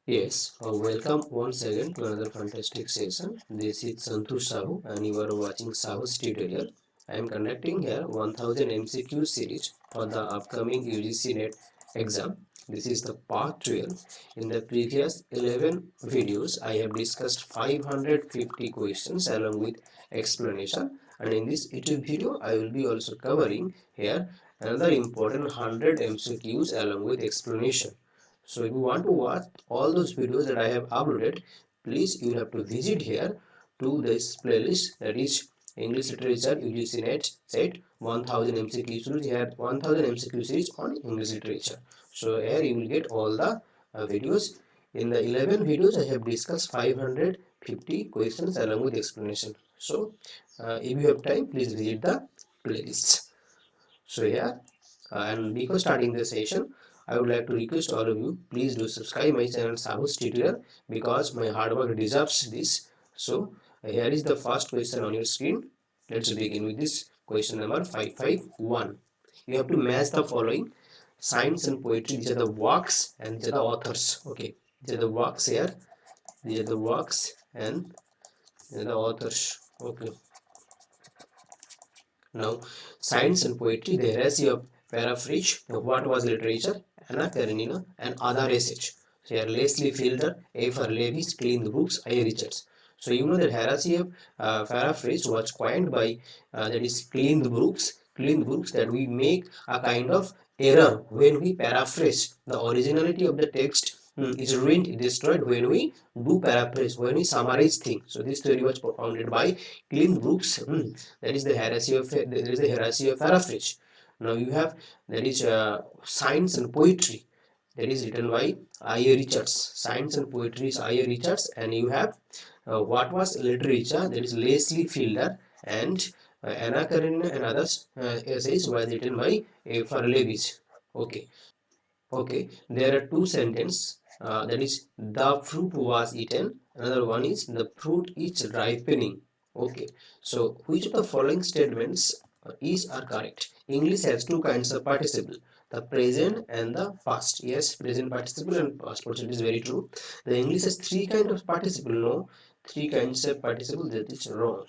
Yes, welcome once again to another fantastic session. This is Santosh Sahu and you are watching Sahu's tutorial. I am conducting here 1000 MCQ series for the upcoming UGC NET exam. This is the part 12. In the previous 11 videos, I have discussed 550 questions along with explanation, and in this YouTube video, I will be also covering here another important 100 MCQs along with explanation. So if you want to watch all those videos that I have uploaded, please you will have to visit here to this playlist, that is English Literature UGC NET set 1000 MCQ series. Here 1000 MCQ series on English Literature. So here you will get all the videos. In the 11 videos I have discussed 550 questions along with explanation. So if you have time, please visit the playlist. So here and before starting the session, I would like to request all of you, please do subscribe my channel Sahu's tutorial, because my hard work deserves this. So here is the first question on your screen. Let's begin with this question number 551. You have to match the following: science and poetry. These are the works and these are the authors. Okay, these are the works here. These are the works and these are the authors. Okay. Now, science and poetry, the heresy of paraphrase, what was literature, Anna Karenina, and other essays. So here, Leslie Fielder, A. for Levis, Clean Brooks, I. Richards. So you know that heresy of paraphrase was coined by that is Clean Brooks. Clean Brooks, that we make a kind of error when we paraphrase the originality of the text is ruined, destroyed when we do paraphrase, when we summarize things. So this theory was propounded by Clean Brooks. That is the heresy of paraphrase. Now you have that is science and poetry, that is written by I.A. Richards. Science and poetry is I.A. Richards, and you have what was literature, that is Leslie Fielder, and Anna Karenina and others essays was written by A. for Levis. Okay, there are two sentences, that is the fruit was eaten, another one is the fruit is ripening. Okay, so which of the following statements is are correct? English has two kinds of participle, the present and the past. Yes, present participle and past participle is very true. The English has three kinds of participle. No, three kinds of participle, that is wrong.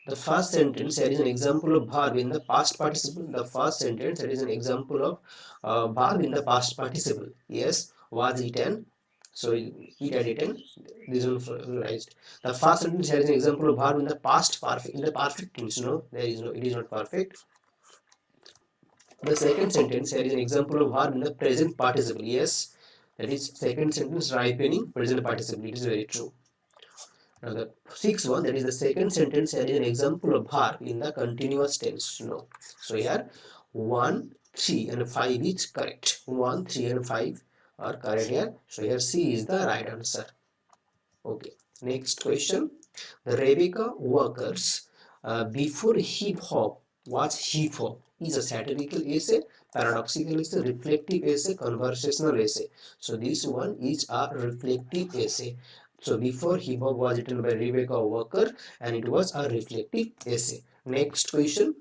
The first sentence, there is an example of verb in the past participle. The first sentence, there is an example of verb in the past participle. Yes, was eaten. So it had eaten. This one raised. The first sentence has an example of verb in the past perfect. In the perfect tense, no, there is no. It is not perfect. The second sentence here is an example of verb in the present participle. Yes, that is second sentence ripening present participle. It is very true. Now the sixth one, that is the second sentence, here is an example of verb in the continuous tense. No. So here 1, 3 and 5 is correct. 1, 3 and 5 are correct here. So here C is the right answer. Okay. Next question. The Rebecca Workers before hip hop was hip hop is a satirical essay, paradoxical essay, reflective essay, conversational essay. So this one is a reflective essay. So before hip hop was written by Rebecca Walker and it was a reflective essay. Next question.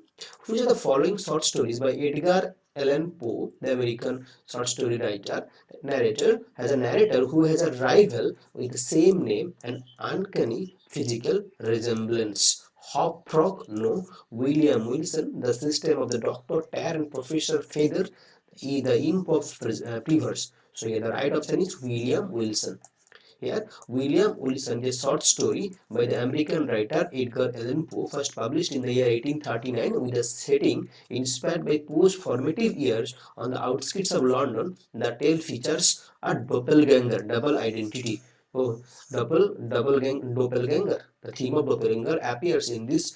Which are the following short stories by Edgar Allan Poe, the American short story writer, narrator, has a narrator who has a rival with the same name and uncanny physical resemblance? Hopfrog, no. William Wilson, The System of the Doctor, Tear and Professor Feather, the Imp of Plevers. So here the right option is William Wilson. Here, William Wilson, a short story by the American writer Edgar Allan Poe, first published in the year 1839 with a setting inspired by Poe's formative years on the outskirts of London. The tale features a doppelganger, double identity. Oh, doppelganger. The theme of doppelganger appears in this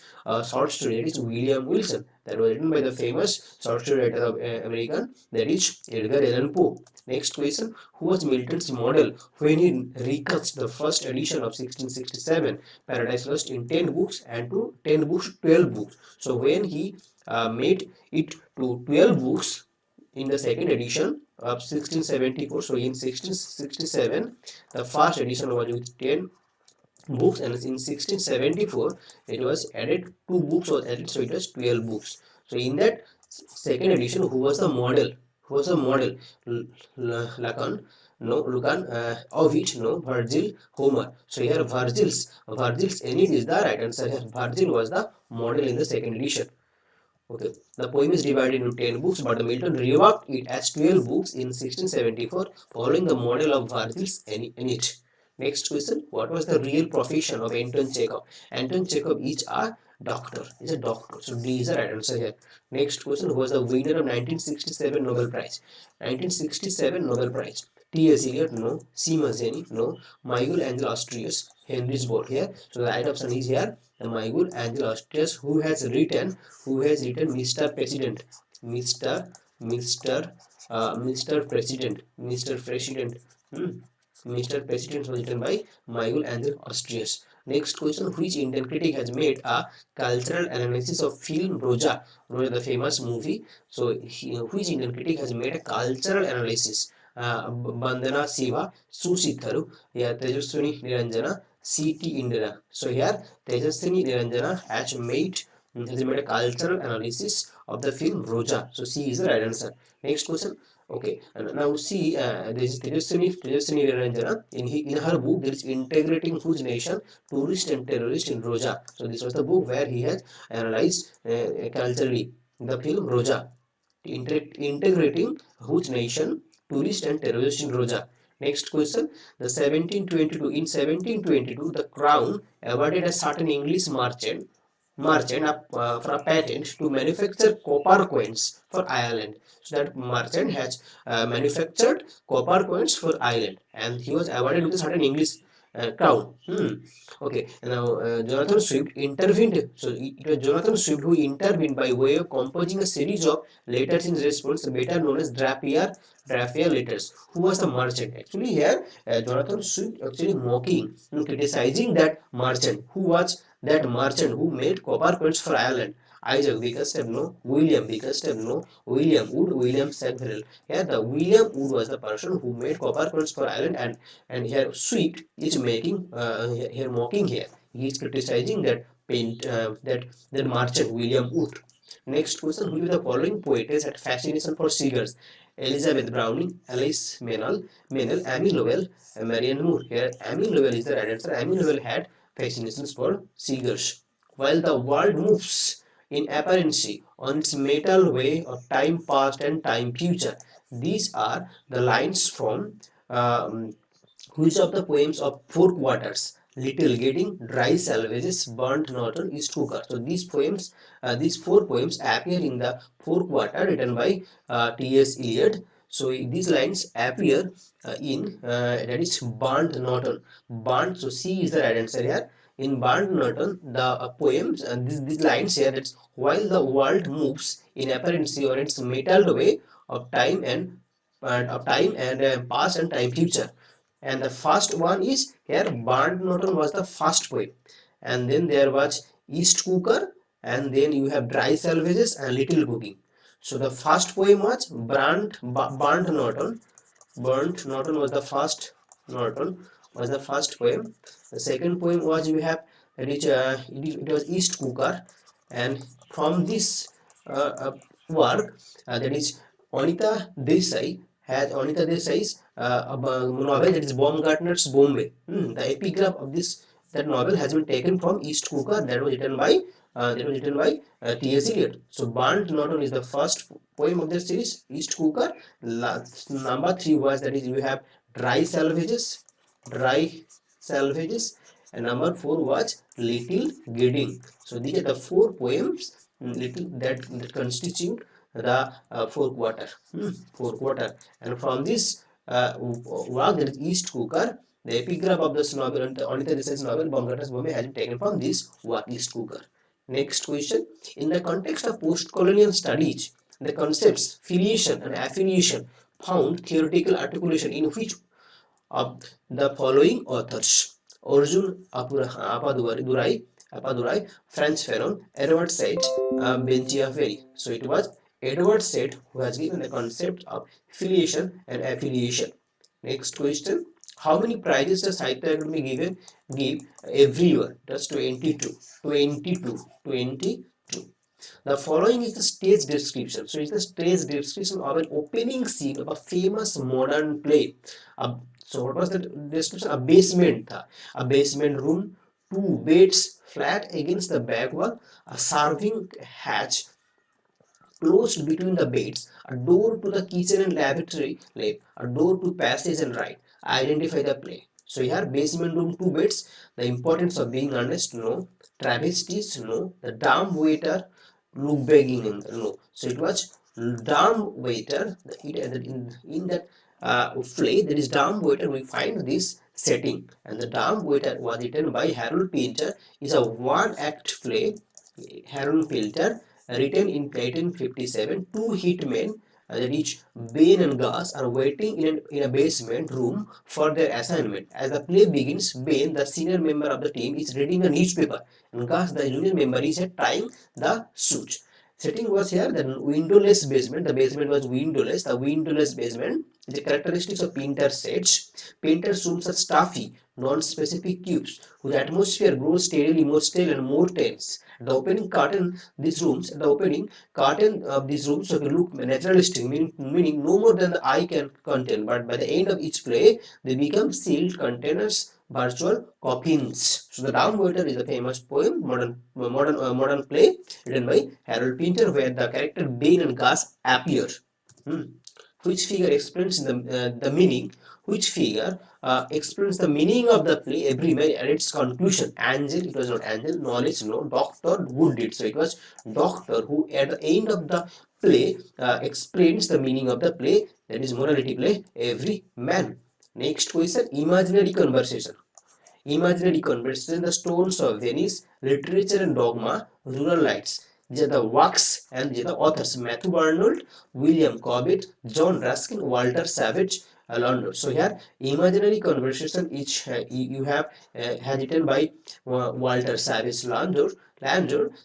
short story, that is William Wilson, that was written by the famous short story writer of American, that is Edgar Allan Poe. Next question. Who was Milton's model when he recuts the first edition of 1667 Paradise Lost in 10 books and to 10 books, 12 books? So when he made it to 12 books in the second edition of 1674, so in 1667 the first edition was with 10 books, and in 1674 it was added, 2 books was added, so it was 12 books. So in that second edition, who was the model? Lacan, no. Lucan, Ovid, no. Virgil, Homer. So here Virgil's Aeneid is the right answer. Here Virgil was the model in the second edition. Okay, the poem is divided into 10 books, but Milton reworked it as 12 books in 1674, following the model of Virgil's Aeneid. Next question: what was the real profession of Anton Chekhov? Anton Chekhov is a doctor. Is a doctor. So D is the right answer here. Next question: who was the winner of 1967 Nobel Prize? 1967 Nobel Prize. T.S. Eliot, no. C. Mazzini, no. Miguel Angel Asturias, Henry's Board here. So the right option is here. The Miguel Angel Asturias, who has written Mr. President, Mr. Mr. Mr. President, Mr. President. Mr. President was written by Miguel Angel Asturias. Next question: which Indian critic has made a cultural analysis of film Roja? Roja, the famous movie. So, which Indian critic has made a cultural analysis? Bandana Siva, Susitharu, yeah, Tejaswini Niranjana, C.T. Indira. So here Tejaswini Niranjana has made a cultural analysis of the film Roja. So C is the right answer. Next question. Okay, and now see, this is Tejaswini Niranjana. In her book, there is Integrating Whose Nation, Tourist and Terrorist in Roja. So this was the book where he has analyzed culturally the film Roja. Integrating Whose Nation, Tourist and Terrorist in Roja. Next question. The 1722 in 1722, the Crown awarded a certain English merchant for a patent to manufacture copper coins for Ireland. So that merchant has manufactured copper coins for Ireland, and he was awarded with a certain English crown. Okay, now Jonathan Swift intervened. So it was Jonathan Swift who intervened by way of composing a series of letters in response, better known as Drapier letters. Who was the merchant? Actually, here Jonathan Swift actually mocking and criticizing that merchant. Who was that merchant who made copper coins for Ireland? Isaac Bickerstaff, no. William Bickerstaff, no. William Wood, William Sackville. Here the William Wood was the person who made copper coins for Ireland, and here Swift is making here mocking here. He is criticizing that that merchant William Wood. Next question: who is the following poetess had fascination for seagulls? Elizabeth Browning, Alice Meynell, Amy Lowell, Marianne Moore. Here Amy Lowell is the right answer. Amy Lowell had fascinations for seagulls. While the world moves in apparency on its metal way of time past and time future, these are the lines from which of the poems of Four Quarters? Little Gidding, Dry Salvages, Burnt Norton, East Hooker. So these four poems appear in the Four Quarter written by T.S. Eliot. So these lines appear in that is Burnt Norton. Burnt. So C is the right answer here. In Burnt Norton, the poems and these lines here, that's while the world moves in apparency on its metal way of time and past and time future. And the first one is here Burnt Norton was the first poem, and then there was East Cooker, and then you have Dry Salvages and Little Cooking. So the first poem was Burnt Norton. Burnt Norton was the first. Norton was the first poem. The second poem was you have that is it was East Cooker, and from this work that is Anita Desai's novel, that is Baumgartner's Bombay. The epigraph of this that novel has been taken from East Cooker, that was written by T.S. Eliot. So Burnt Norton is the first poem of the series, East Cooker. Number 3 was that is you have Dry Salvages, and number 4 was Little Gidding. So these are the 4 poems that constitute the four quarter, and from this work, that is East Cooker, the epigraph of this novel and Anita Desai's novel Baumgartner's Bombay has been taken from this work, East Cooker. Next question: in the context of post-colonial studies, the concepts filiation and affiliation found theoretical articulation in which of the following authors? Arjun Appadurai, Franz Fanon, Edward Said, Benjia Ferry. So it was Edward Said who has given the concept of filiation and affiliation. Next question: how many prizes does Sahitya Academy give every year? That's 22. 22. The following is the stage description. So it's the stage description of an opening scene of a famous modern play. So what was the description? A basement, a basement room, two beds flat against the back wall, a serving hatch closed between the beds, a door to the kitchen and lavatory left, a door to passage and right. Identify the play. So here basement room, two beds. The importance of being honest, no. Travesties, no. The dumb waiter, look begging, no. So it was dumb waiter. In that play, there is dumb waiter. We find this setting, and the dumb waiter was written by Harold Pinter. Is a one-act play. Harold Pinter, written in 1857, two hitmen, that is Bain and Gus, are waiting in a basement room for their assignment. As the play begins, Bain, the senior member of the team, is reading a newspaper, and Gus, the junior member, is tying the shoes. Setting was here the windowless basement. The basement was windowless. The windowless basement. The characteristics of Pinter's sets. Pinter's rooms are stuffy, non-specific cubes whose atmosphere grows steadily more stale and more tense. The opening curtain, the opening curtain of these rooms look naturalistic, meaning no more than the eye can contain. But by the end of each play, they become sealed containers, virtual coffins. So the Down Waiter is a famous poem, modern play written by Harold Pinter, where the character Bain and Gus appear. Which figure explains the meaning? Which figure explains the meaning of the play every man at its conclusion? Angel, it was not angel. Knowledge, no. Doctor, good deed. So it was doctor who at the end of the play explains the meaning of the play. That is morality play, every man. Next question, imaginary conversation. Imaginary conversation, the stones of Venice, literature and dogma, rural lights. These are the works and these are the authors: Matthew Arnold, William Cobbett, John Ruskin, Walter Savage, London. So here, imaginary conversation, each you have has written by Walter Savage Landor.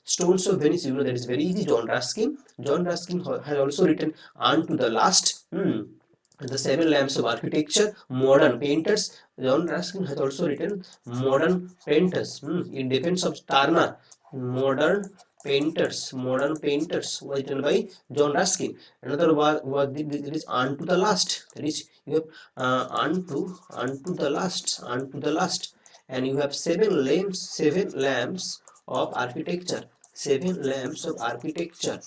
Stones of Venice, you know that is very easy. John Ruskin. John Ruskin has also written Unto the Last. The Seven Lamps of Architecture, Modern Painters. John Ruskin has also written Modern Painters in defense of Turner. Modern Painters was written by John Ruskin. Another was there is Unto the Last. That is, you have unto the last, and you have seven lamps of architecture. Seven lamps of architecture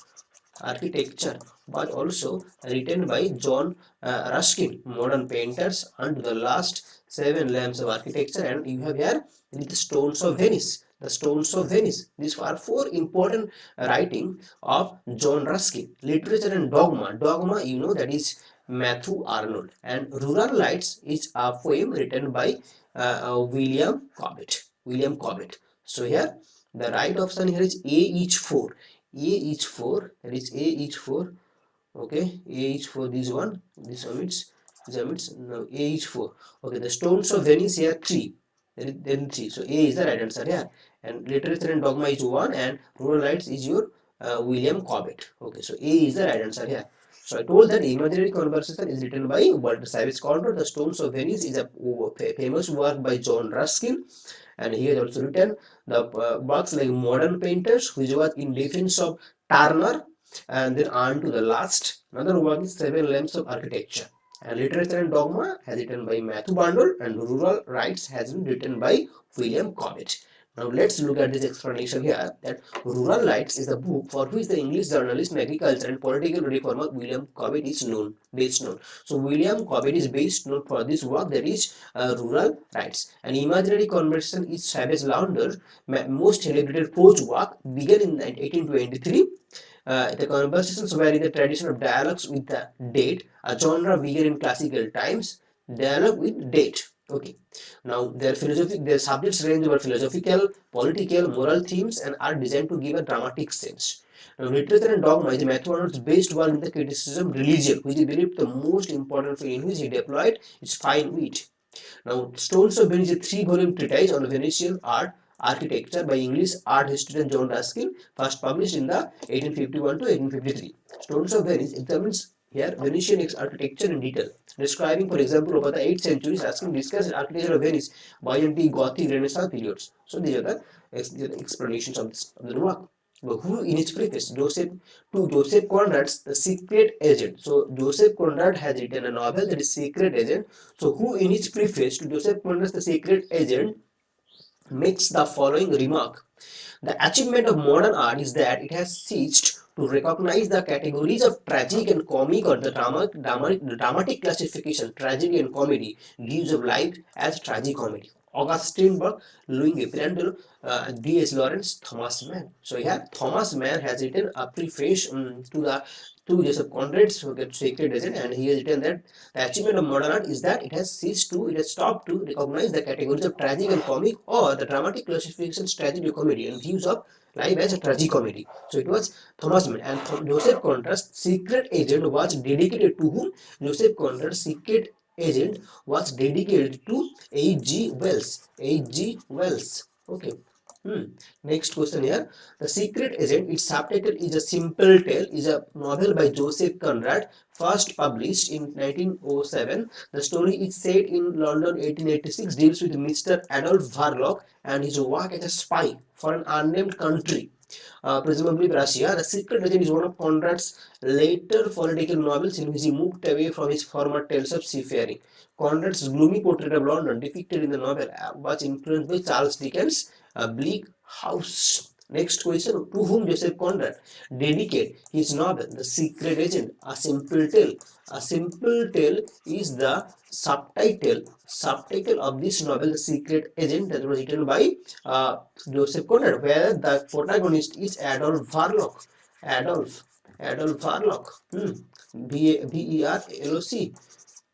was also written by John Ruskin. Modern Painters, and the last, Seven Lamps of Architecture, and you have here the Stones of Venice. The Stones of Venice. These are four important writing of John Ruskin. Literature and dogma. Dogma, you know, that is Matthew Arnold. And Rural Lights is a poem written by William Cobbett. So here the right option here is A, each four. A each 4, that is A each 4. Okay, A each 4, this one means no, A each 4. Okay, the Stones of Venice here 3, then 3. So A is the right answer here. And Literature and Dogma is 1, and Rural Lights is your William Cobbett. Okay, so A is the right answer here. So I told that Imaginary Conversation is written by Walter Savage Landor. The Stones of Venice is a famous work by John Ruskin, and he has also written the works like Modern Painters, which was in defense of Turner, and then on to the last. Another work is Seven Lamps of Architecture. And Literature and Dogma has written by Matthew Arnold, and Rural Rights has been written by William Cobbett. Now let's look at this explanation here, that Rural Rights is a book for which the English journalist and agriculture and political reformer William Cobbett is best known. So William Cobbett is best known for this work, that is Rural Rights. And Imaginary Conversation is Savage Landor's most celebrated prose work, began in 1823. The conversations were in the tradition of dialogues with the date, a genre began in classical times. Dialogue with date. Okay. Now their subjects range over philosophical, political, moral themes, and are designed to give a dramatic sense. Now, Literature and Dogma is Matthew Arnold's based work in the criticism religion, which he believed the most important field in which he deployed its fine wit. Now, Stones of Venice is a 3-volume treatise on Venetian architecture by English art historian John Ruskin, first published in the 1851 to 1853. Stones of Venice examines here Venetian architecture in detail, describing, for example, over the 8th century, Ruskin discussed architecture of Venice, Byzantine, Gothic, Renaissance periods. So these are the explanations of the work. But who in its preface? Joseph Conrad's The Secret Agent. So Joseph Conrad has written a novel that is Secret Agent. So who in its preface to Joseph Conrad's The Secret Agent makes the following remark: the achievement of modern art is that it has ceased to recognize the categories of tragic and comic, or the dramatic classification. Tragedy and comedy gives of life as tragicomedy. Augustine Burke, Louis Pirandello, D.S. Lawrence, Thomas Mann. So here Thomas Mann has written a preface to Joseph Conrad's Sacred Legend, and he has written that the achievement of modern art is that it has stopped to recognize the categories of tragic and comic, or the dramatic classifications tragedy or comedy, and views of life as a tragicomedy. So it was Thomas Mann. And Joseph Conrad's Secret Agent was dedicated to whom? Joseph Conrad's Secret Agent was dedicated to H.G. Wells. H.G. Wells. Okay. Next question here. The Secret Agent, its subtitle is A Simple Tale, is a novel by Joseph Conrad, first published in 1907. The story is set in London 1886, deals with Mr. Adolf Verloc and his work as a spy for an unnamed country, presumably Russia. The Secret Agent is one of Conrad's later political novels in which he moved away from his former tales of seafaring. Conrad's gloomy portrait of London depicted in the novel was influenced by Charles Dickens' Bleak House. Next question: to whom Joseph Conrad dedicate his novel The Secret Agent, A Simple Tale? A Simple Tale is the subtitle of this novel, The Secret Agent, that was written by Joseph Conrad, where the protagonist is Adolf Verloc. Adolf Verloc. Verloc.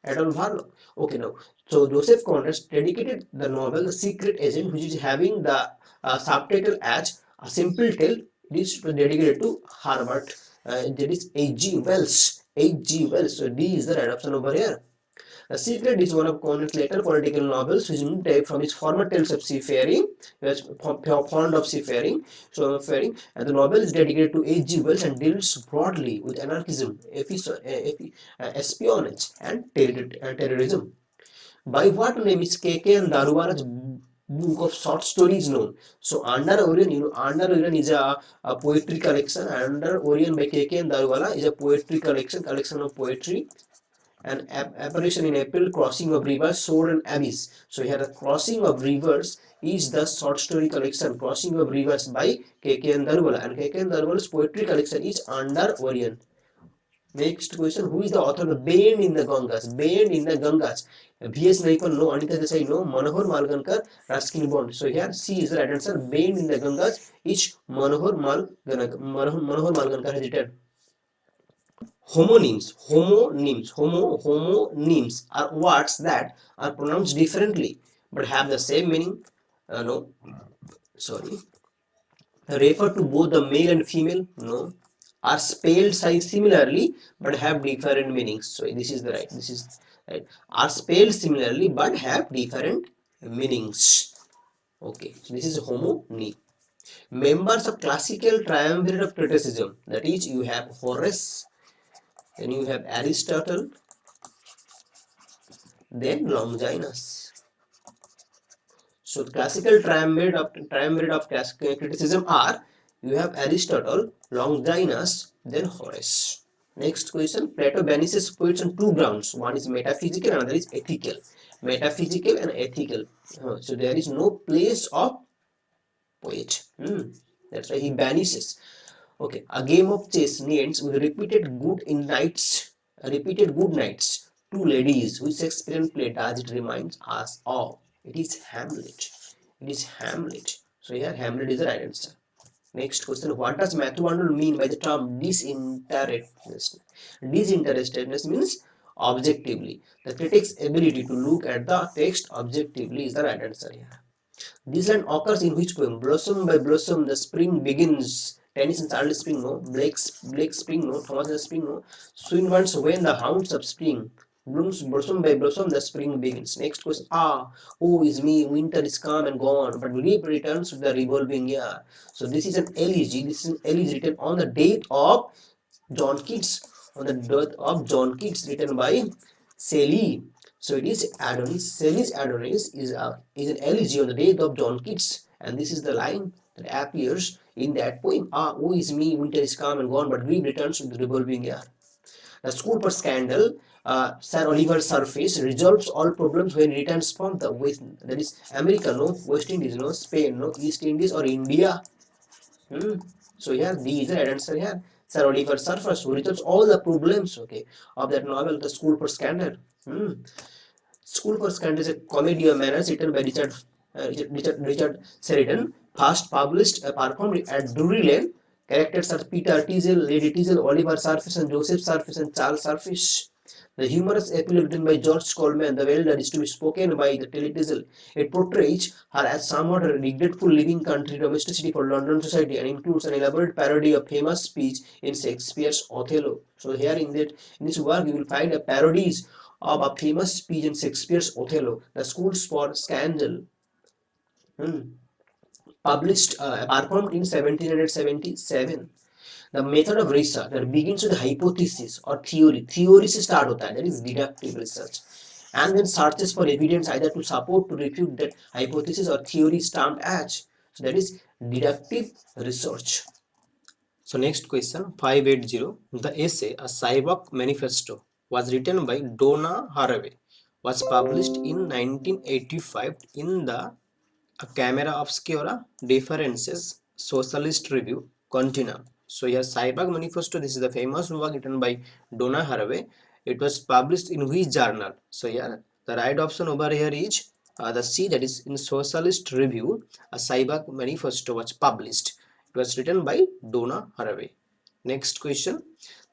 Adolf Verloc. Okay, now, so Joseph Conrad dedicated the novel The Secret Agent, which is having the subtitle as A Simple Tale. This was dedicated to Harvard. That is H.G. Wells. H.G. Wells. So D is the right option over here. The Secret is one of Conrad's later political novels, which moved away from his former tales of seafaring. He was fond of seafaring, and the novel is dedicated to H.G. Wells and deals broadly with anarchism, espionage, and terrorism. By what name is K.K. and Daruwala's book of short stories known? So Under Orion, Under Orion is a poetry collection. Under Orion by K.K. and Daruwala is a poetry collection of poetry. An apparition in April, Crossing of Rivers, Sword and Abyss. So here the Crossing of Rivers is the short story collection, Crossing of Rivers by K.K. and Daruwala, and K.K. and Daruwala's poetry collection is Under Orion. Next question: who is the author of Bend in the Gangas? Bend in the Gangas. V.S. Naipaul, no. Anita Desai, no. Manohar Malgankar, Ruskin Bond. So here C is the right answer. Bend in the Gangas is Manohar Malgankar has written. Homonyms are words that are pronounced differently but have the same meaning. No, sorry. Refer to both the male and female. No. Are spelled similarly but have different meanings. So this is the right. This is right. Are spelled similarly but have different meanings. Okay. So this is homonym. Members of classical triumvirate of criticism. That is, you have Horace, then you have Aristotle, then Longinus. So the classical triumvirate of criticism are, you have Aristotle, Longinus, then Horace. Next question: Plato banishes poets on two grounds. One is metaphysical, another is ethical. Metaphysical and ethical. So there is no place of poet. That's why he banishes. Okay, a game of chess ends with repeated good nights. Two ladies. Which Shakespearean play does it reminds us of? It is Hamlet. It is Hamlet. So here Hamlet is the right answer. Next question: what does Matthew Arnold mean by the term disinterestedness? Disinterestedness means objectively. The critic's ability to look at the text objectively is the right answer here. This line occurs in which poem? Blossom by blossom, the spring begins. Tennyson's Early Spring, no. Blake's Spring, no. Thomas's Spring, no. Swinburne's When the Hounds of Spring blooms, blossom by blossom, the spring begins. Next question: oh is me, winter is come and gone, but leaf returns with the revolving year. So this is an elegy. This is an elegy written on the death of John Keats. On the death of John Keats, written by Shelley. So it is Adonis. Shelley's Adonis is an elegy on the death of John Keats, and this is the line that appears In that poem, woe is me, winter is come and gone, but grief returns with the revolving air. The school bus scandal, Sir Oliver Surface resolves all problems when he returns from the West. That is America, no, West Indies, no, Spain, no, East Indies or India. So here, these are answer here. Sir Oliver Surface who resolves all the problems, okay, of that novel, The School bus scandal. School for Scandal is a comedy of manners written by Richard Sheridan, first published, performed at Drury Lane. Characters are Peter Teasel, Lady Teasel, Oliver Surface, and Joseph Surface, and Charles Surface. The humorous appeal written by George Coleman, the welder, is to be spoken by the Tilly Teasel. It portrays her as somewhat a regretful living country domesticity for London society and includes an elaborate parody of famous speech in Shakespeare's Othello. So here in this work you will find a parodies of a famous speech in Shakespeare's Othello, The Schools for Scandal, published, performed in 1777. The method of research that begins with hypothesis or theory. Theory से start होता है, that is deductive research, and then searches for evidence either to support to refute that hypothesis or theory termed as. So that is deductive research. So next question 580. The essay A Cyborg Manifesto was written by Donna Haraway, was published in 1985 in the Camera Obscura Differences Socialist Review Continuum. So here Cyborg Manifesto, this is the famous work written by Donna Haraway. It was published in which journal? So here the right option over here is the C, that is in Socialist Review. A Cyborg Manifesto was published. It was written by Donna Haraway. Next question.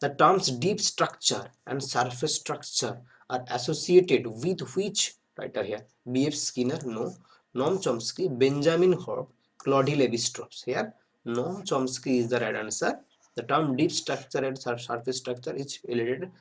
The terms deep structure and surface structure are associated with which writer here? B.F. Skinner? No. Noam Chomsky, Benjamin Horb, Claude Lévi-Strauss. Here, Noam Chomsky is the right answer. The term deep structure and surface structure is related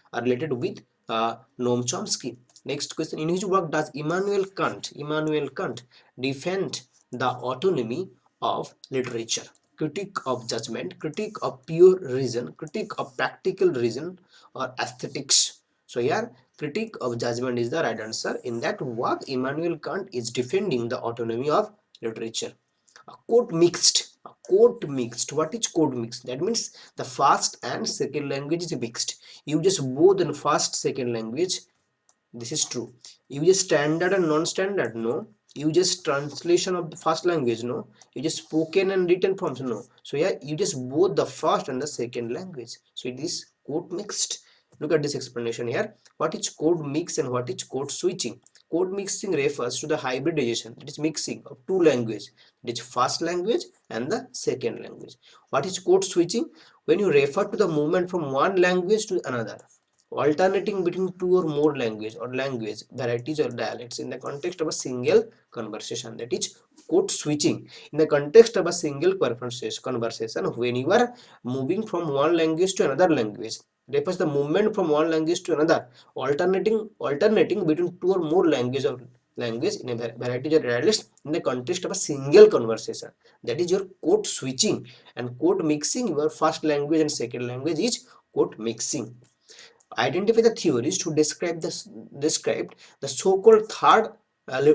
with Noam Chomsky. Next question. In which work does Immanuel Kant defend the autonomy of literature? Critique of judgment, critique of pure reason, critique of practical reason, or aesthetics. So here critique of judgment is the right answer. In that work, Immanuel Kant is defending the autonomy of literature. A quote mixed. A quote mixed. What is quote mixed? That means the first and second language is mixed. You just both in first second language. This is true. You just standard and non-standard. No. You just translation of the first language. No. You just spoken and written forms. No. So yeah, you just both the first and the second language. So it is quote mixed. Look at this explanation here. What is code mix and what is code switching? Code mixing refers to the hybridization, that is mixing of two languages, that is first language and the second language. What is code switching? When you refer to the movement from one language to another, alternating between two or more language or language varieties or dialects in the context of a single conversation, that is code switching. In the context of a single conversation, when you are moving from one language to another language, refers the movement from one language to another, alternating between two or more language in a variety of dialects in the context of a single conversation, that is your code switching. And code mixing, your first language and second language is code mixing. Identify the theories to describe the so-called third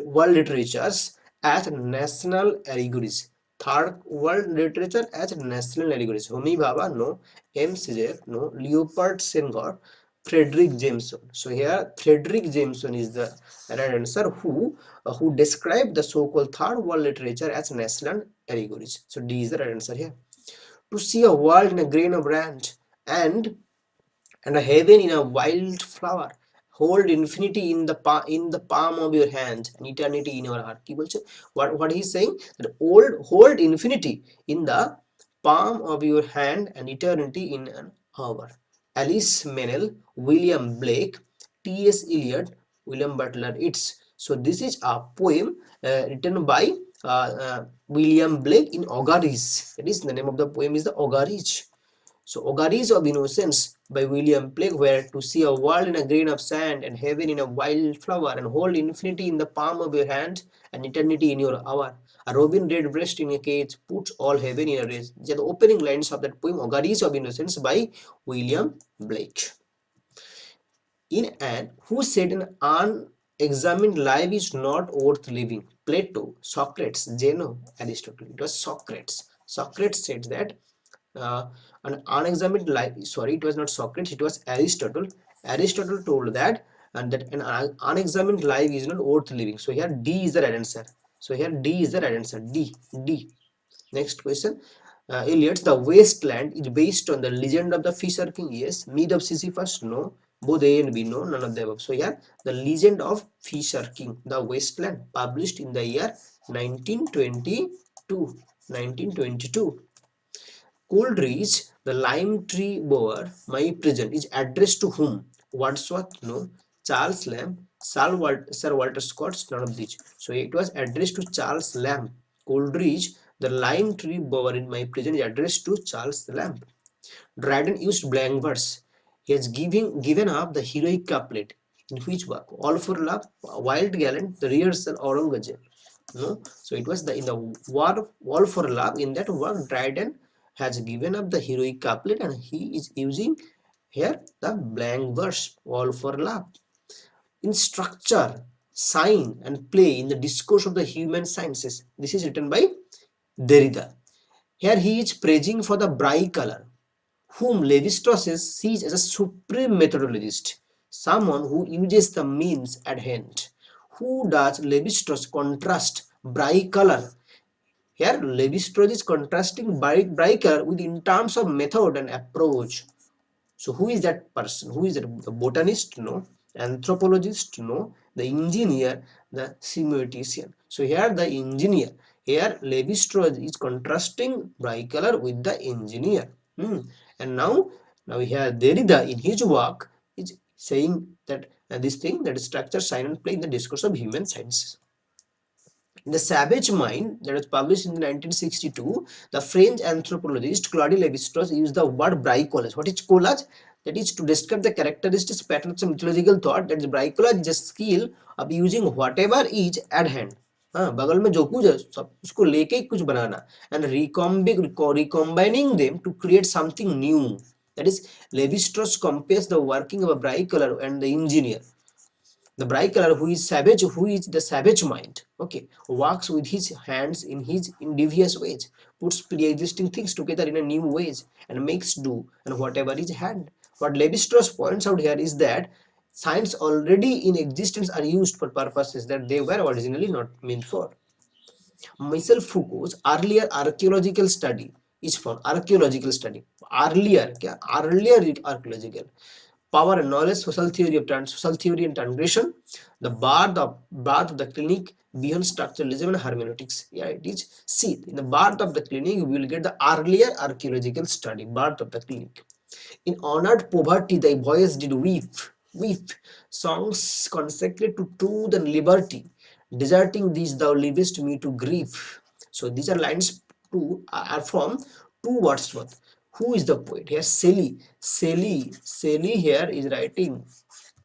world literatures as national allegories. Third world literature as national allegories. Homi Bhabha, no. M. Caesar, no. Leopold Senghor, Frederick Jameson. So here Frederick Jameson is the right answer, who described the so-called third world literature as national allegories. So D is the right answer here. To see a world in a grain of sand and a heaven in a wildflower, hold infinity in the palm of your hand and eternity in your heart. What he's saying, that hold infinity in the palm of your hand and eternity in an hour. Alice Meynell, William Blake, T.S. Eliot, William Butler Yeats. So this is a poem written by William Blake in Auguries. That is, the name of the poem is the Auguries. So, Auguries of Innocence by William Blake, where to see a world in a grain of sand and heaven in a wildflower and hold infinity in the palm of your hand and eternity in your hour. A robin redbreast in a cage puts all heaven in a race. These are the opening lines of that poem, Auguries of Innocence by William Blake. In an who said an unexamined life is not worth living? Plato, Socrates, Zeno, Aristotle. It was Socrates. Socrates said that an unexamined life, sorry, it was not Socrates, it was Aristotle. Aristotle told that, and that an unexamined life is not worth living. So here D is the right answer. So here D is the right answer. D. Next question. Eliot's The Wasteland is based on the legend of the Fisher King. Yes. Myth of Sisyphus. No. Both A and B. No. None of the above. So here the legend of Fisher King, The Wasteland, published in the year 1922. 1922. Coleridge, The Lime Tree Bower, My Prison, is addressed to whom? Wordsworth? No. Charles Lamb? Sir Walter Scott? None of these. So it was addressed to Charles Lamb. Coleridge, The Lime Tree Bower in My Prison is addressed to Charles Lamb. Dryden used blank verse. He has given up the heroic couplet. In which work? All for Love, Wild Gallant, The Rehearsal, Aurangzeb. No, so it was in the war All for Love. In that work, Dryden has given up the heroic couplet and he is using here the blank verse, All for Love. In structure, sign, and play in the discourse of the human sciences. This is written by Derrida. Here he is praising for the bricolor, whom Levi-Strauss sees as a supreme methodologist, someone who uses the means at hand. Who does Levi-Strauss contrast bricolor? Here Levi-Strauss is contrasting bricolor with in terms of method and approach. So who is that person? Who is it? The botanist? No. Anthropologist? No. The engineer? The semiotician. So here the engineer. Here Levi-Strauss is contrasting bricolor with the engineer. And now here Derrida in his work is saying that this thing, that is structure, sign, and play in the discourse of human sciences. In The Savage Mind, that was published in 1962, the French anthropologist Claude Lévi-Strauss used the word bricolage. What is collage? That is to describe the characteristics, patterns, of mythological thought. That is, bricolage is a skill of using whatever is at hand. हाँ, बगल में जो कुछ है सब उसको लेके कुछ बनाना and recombining them to create something new. That is, Lévi-Strauss compares the working of a bricoleur and the engineer. The bricoleur, who is the savage mind, okay, works with his hands in devious ways, puts pre-existing things together in a new ways, and makes do and whatever is hand. What Levi-Strauss points out here is that signs already in existence are used for purposes that they were originally not meant for. Michel Foucault's earlier archaeological study is for archaeological study. Earlier archaeological power and knowledge, social theory and transgression, the birth of the clinic beyond structuralism and hermeneutics. Yeah, it is. See, in the birth of the clinic, we will get the earlier archaeological study, birth of the clinic. In honored poverty, thy voice did weep. Songs consecrated to truth and liberty. Deserting these, thou leavest me to grief. So these are lines are from Wordsworth. Who is the poet? Here, Shelley here is writing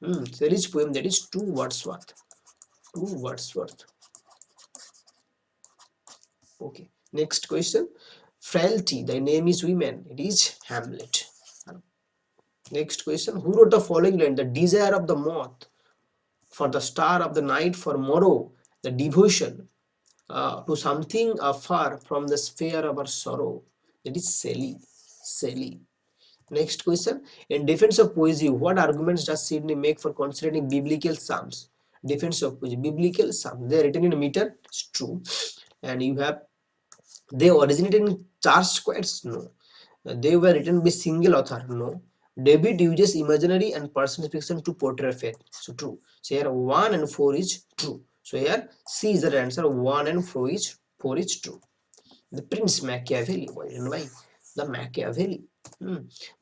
Shelley's poem, that is to Wordsworth. Okay. Next question. Frailty, thy name is women. It is Hamlet. Next question. Who wrote the following line? The desire of the moth for the star of the night, for morrow, the devotion to something afar from the sphere of our sorrow. That is Shelley. Next question. In defense of poesy, what arguments does Sidney make for considering biblical psalms? Defense of poesy, biblical psalms. They are written in a meter. It's true. And you have, they originated in church squares. No. They were written by single author. No. David uses imaginary and personal fiction to portray faith. So true. So here 1 and 4 is true. So here C is the answer. 1 and 4 is true. The Prince Machiavelli. Why? The Machiavelli.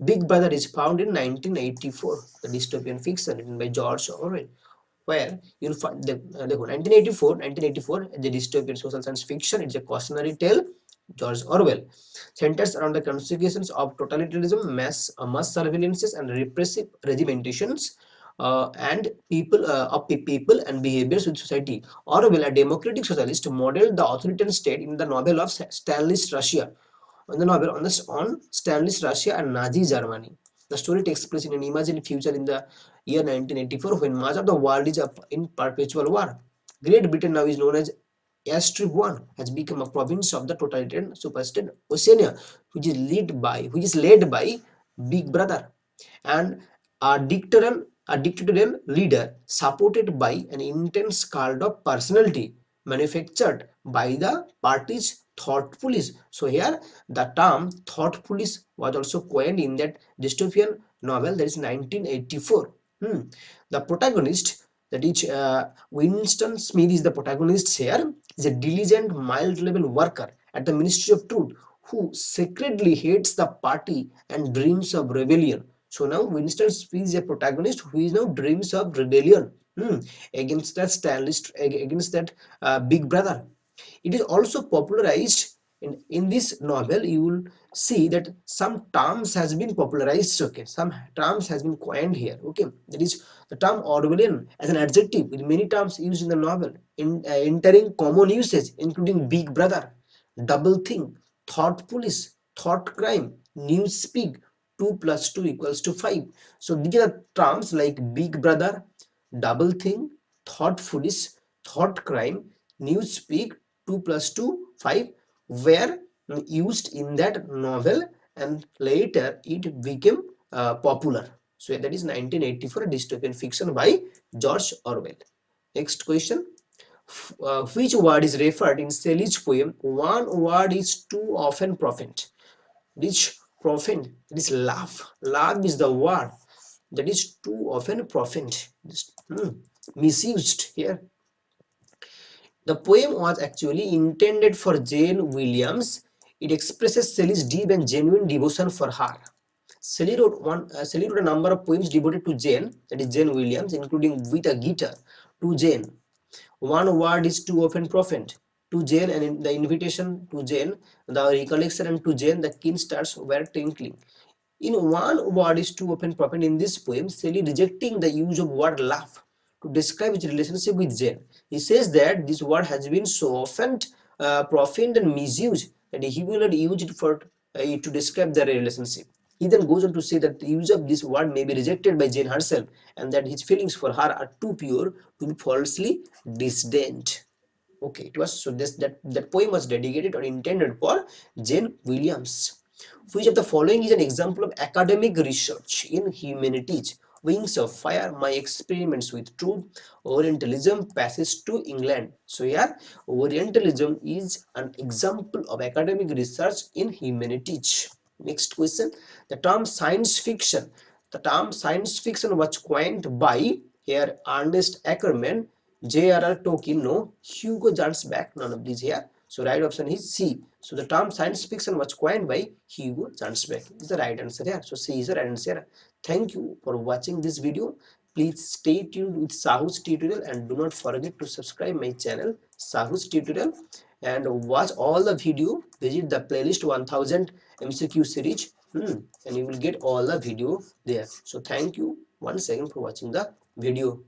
Big Brother is found in 1984. The dystopian fiction written by George Orwell. Where you'll find the 1984, the dystopian social science fiction. It's a cautionary tale. George Orwell centers around the consequences of totalitarianism, mass surveillances, and repressive regimentations, and people and behaviors with society. Orwell, a democratic socialist, modeled the authoritarian state in the novel of Stalinist Russia. On Stalinist Russia and Nazi Germany. The story takes place in an imagined future in the year 1984, when much of the world is up in perpetual war. Great Britain now is known as Airstrip 1 has become a province of the totalitarian superstate Oceania, which is led by Big Brother, and a dictatorial leader supported by an intense cult of personality manufactured by the party's thought police. So here the term thought police was also coined in that dystopian novel, that is 1984. The protagonist, that is Winston Smith, is the protagonist here, is a diligent mild level worker at the Ministry of Truth who secretly hates the party and dreams of rebellion. So now Winston Smith is a protagonist who is now dreams of rebellion, against that against that Big Brother. It is also popularized in this novel. You will see that some terms has been popularized. Okay, some terms has been coined here. Okay, that is the term Orwellian as an adjective with many terms used in the novel entering common usage, including Big Brother, double think, thought police, thought crime, news speak, 2 plus 2 equals to 5. So these are terms like Big Brother, double think, thought foolish, thought crime, news speak, 2 plus 2 5 were used in that novel, and later it became popular. So that is 1984, dystopian fiction by George Orwell. Next question. Which word is referred in Shelley's poem? One word is too often profaned. Which profaned? It is laugh. Laugh is the word that is too often profaned. Misused here. The poem was actually intended for Jane Williams. It expresses Shelley's deep and genuine devotion for her. Shelley wrote a number of poems devoted to Jane, that is Jane Williams, including With a Guitar, to Jane. One word is too often profaned, to Jane, and in the invitation to Jane, the recollection, and to Jane, the keen stars were twinkling. In one word is too often profaned in this poem, Shelley rejecting the use of word laugh to describe his relationship with Jane. He says that this word has been so often profaned and misused that he will not use it for to describe their relationship. He then goes on to say that the use of this word may be rejected by Jane herself, and that his feelings for her are too pure to be falsely disdained. Okay, it was so that poem was dedicated or intended for Jane Williams. Which of the following is an example of academic research in humanities? Wings of Fire, My Experiments with Truth, Orientalism, Passage to England. So here, Orientalism is an example of academic research in humanities. Next question. The term science fiction. The term science fiction was coined by here Ernest Ackerman, J.R.R. Tolkien, no, Hugo Gernsback, none of these here. So right option is C. So the term science fiction was coined by Hugo Gernsback. Is the right answer here. So C is the right answer. Thank you for watching this video. Please stay tuned with SAHOO'S tutorial and do not forget to subscribe my channel SAHOO'S tutorial and watch all the video. Visit the playlist 1000 MCQ series, and you will get all the video there. So thank you once again for watching the video.